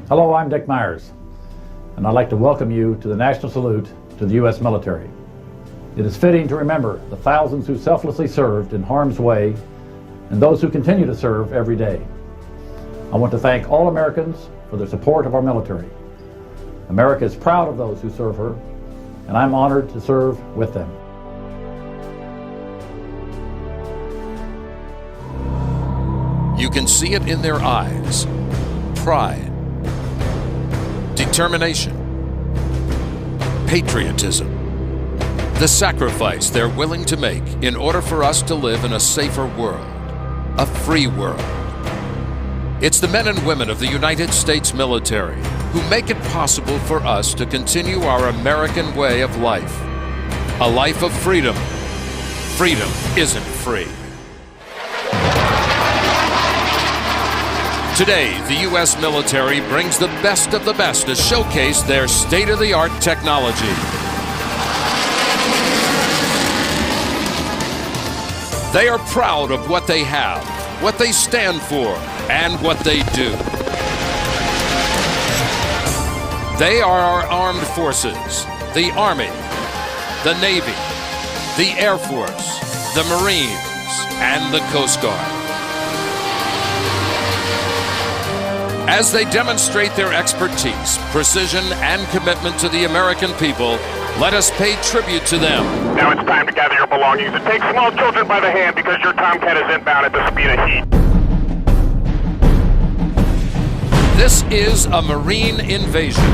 Hello, I'm Dick Myers, and I'd like to welcome you to the National Salute to the U.S. military. It is fitting to remember the thousands who selflessly served in harm's way and those who continue to serve every day. I want to thank all Americans for their support of our military. America is proud of those who serve her, and I'm honored to serve with them. You can see it in their eyes. Pride, determination, patriotism, the sacrifice they're willing to make in order for us to live in a safer world, a free world. It's the men and women of the United States military who make it possible for us to continue our American way of life, a life of freedom. Freedom isn't free. Today, the U.S. military brings the best of the best to showcase their state-of-the-art technology. They are proud of what they have, what they stand for, and what they do. They are our armed forces, the Army, the Navy, the Air Force, the Marines, and the Coast Guard. As they demonstrate their expertise, precision, and commitment to the American people, let us pay tribute to them. Now it's time to gather your belongings and take small children by the hand because your Tomcat is inbound at the speed of heat. This is a Marine invasion.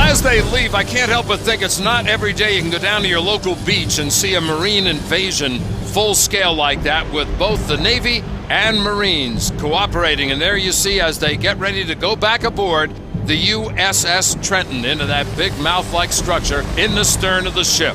As they leave, I can't help but think it's not every day you can go down to your local beach and see a Marine invasion full scale like that with both the Navy and Marines cooperating. And there you see as they get ready to go back aboard the USS Trenton into that big mouth-like structure in the stern of the ship.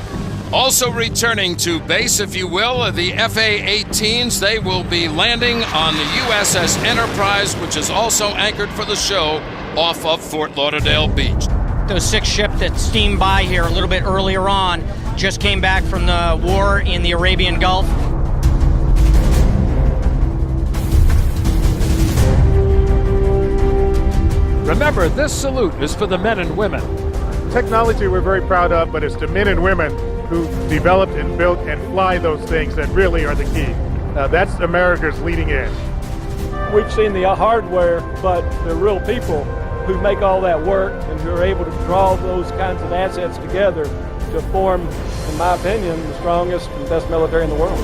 Also returning to base, if you will, the FA-18s. They will be landing on the USS Enterprise, which is also anchored for the show off of Fort Lauderdale Beach. Those 6 ships that steamed by here a little bit earlier on just came back from the war in the Arabian Gulf. Remember, this salute is for the men and women. Technology we're very proud of, but it's the men and women who developed and built and fly those things that really are the key. That's America's leading edge. We've seen the hardware, but the real people who make all that work and who are able to draw those kinds of assets together to form, in my opinion, the strongest and best military in the world.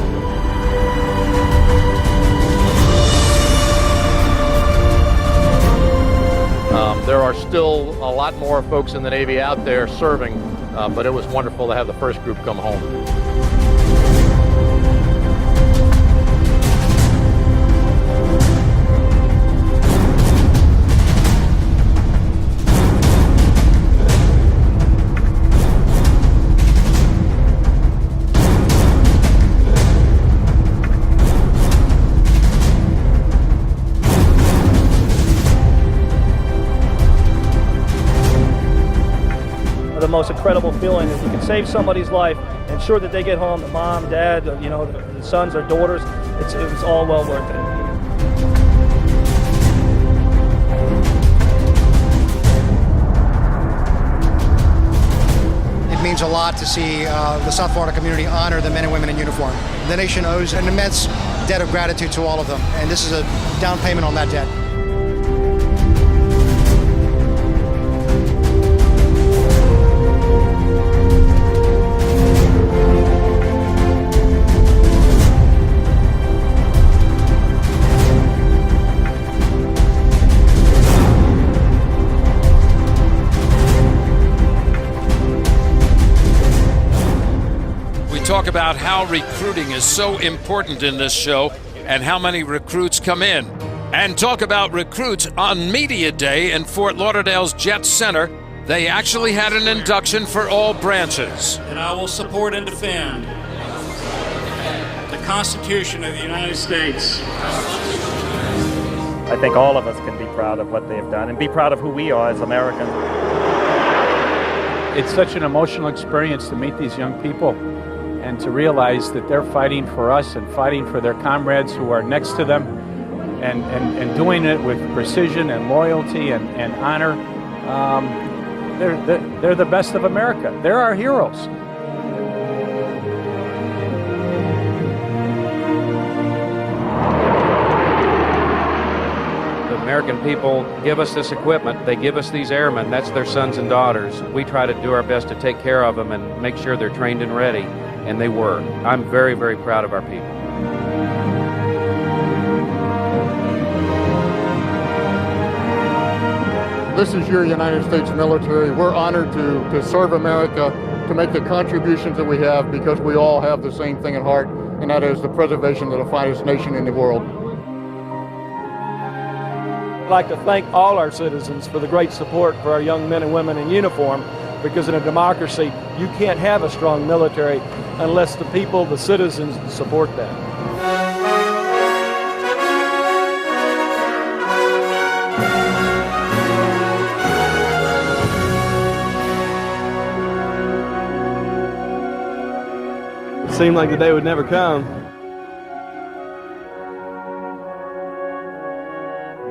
There are still a lot more folks in the Navy out there serving, but it was wonderful to have the first group come home. The most incredible feeling is you can save somebody's life, ensure that they get home, the mom, dad, you know, the sons or daughters. It's all well worth it. It means a lot to see the South Florida community honor the men and women in uniform. The nation owes an immense debt of gratitude to all of them, and this is a down payment on that debt. Talk about how recruiting is so important in this show and how many recruits come in. And talk about recruits on Media Day in Fort Lauderdale's Jet Center. They actually had an induction for all branches. That I will support and defend the Constitution of the United States. I think all of us can be proud of what they've done and be proud of who we are as Americans. It's such an emotional experience to meet these young people and to realize that they're fighting for us and fighting for their comrades who are next to them and doing it with precision and loyalty and honor. They're the best of America. They're our heroes. The American people give us this equipment. They give us these airmen. That's their sons and daughters. We try to do our best to take care of them and make sure they're trained and ready, and they were. I'm very, very proud of our people. This is your United States military. We're honored to serve America, to make the contributions that we have, because we all have the same thing at heart, and that is the preservation of the finest nation in the world. I'd like to thank all our citizens for the great support for our young men and women in uniform, because in a democracy, you can't have a strong military unless the people, the citizens, support that. It seemed like the day would never come.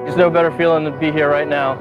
There's no better feeling than to be here right now.